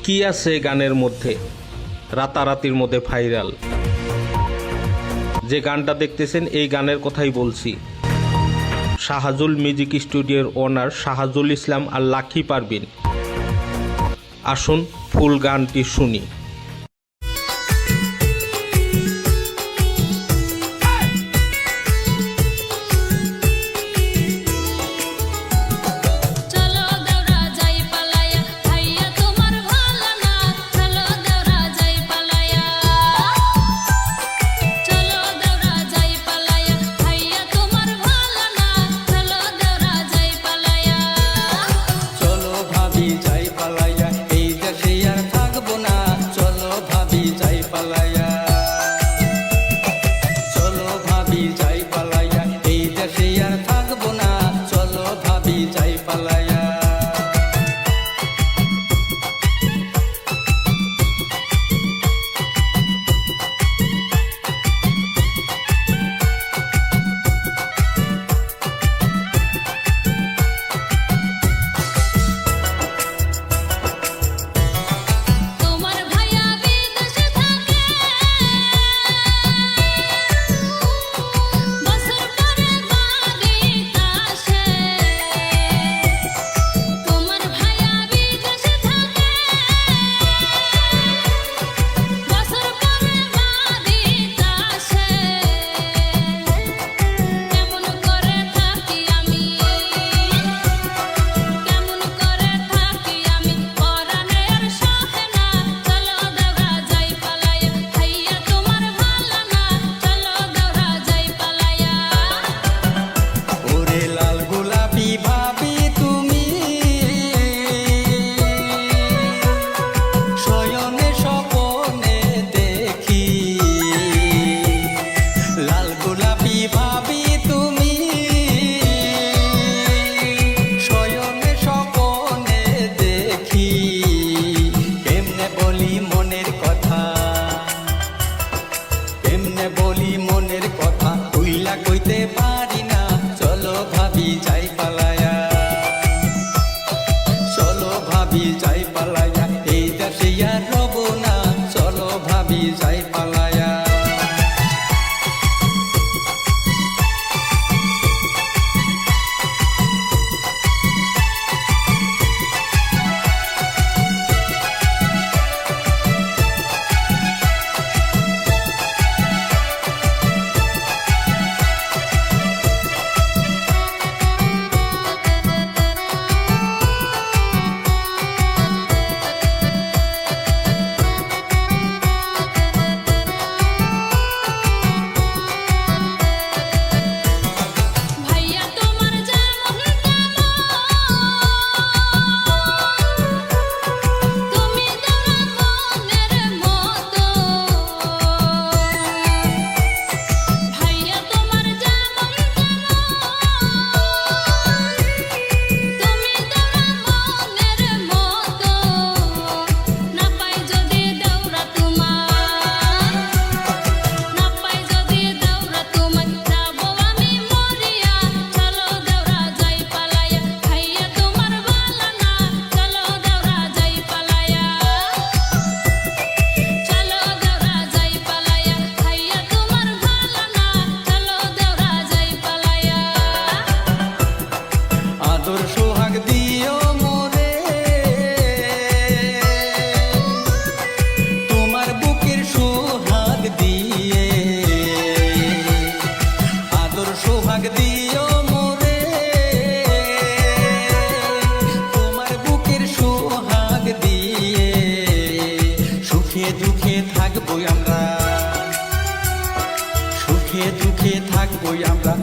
কি আছে গানের মধ্যে রাতারাতির মধ্যে ভাইরাল? যে গানটা দেখতেছেন এই গানের কথাই বলছি। শাহজুল মিউজিক স্টুডিওর ওনার শাহজুল ইসলাম আর লাকি পারভিন। আসুন ফুল গানটি শুনি। কইতে পারি না, চলো ভাবি যাই পালায়া, চলো ভাবি যাই পালায়া, এই দেশে আর রব না, চলো ভাবি যাই পালায়া। সোহাগ দিও মোরে, তোমার বুকের সোহাগ দিয়ে, আদর সোহাগ দিও মোরে, তোমার বুকের সোহাগ দিয়ে, সুখে দুঃখে থাকবো আমরা, সুখে দুঃখে থাকবো আমরা।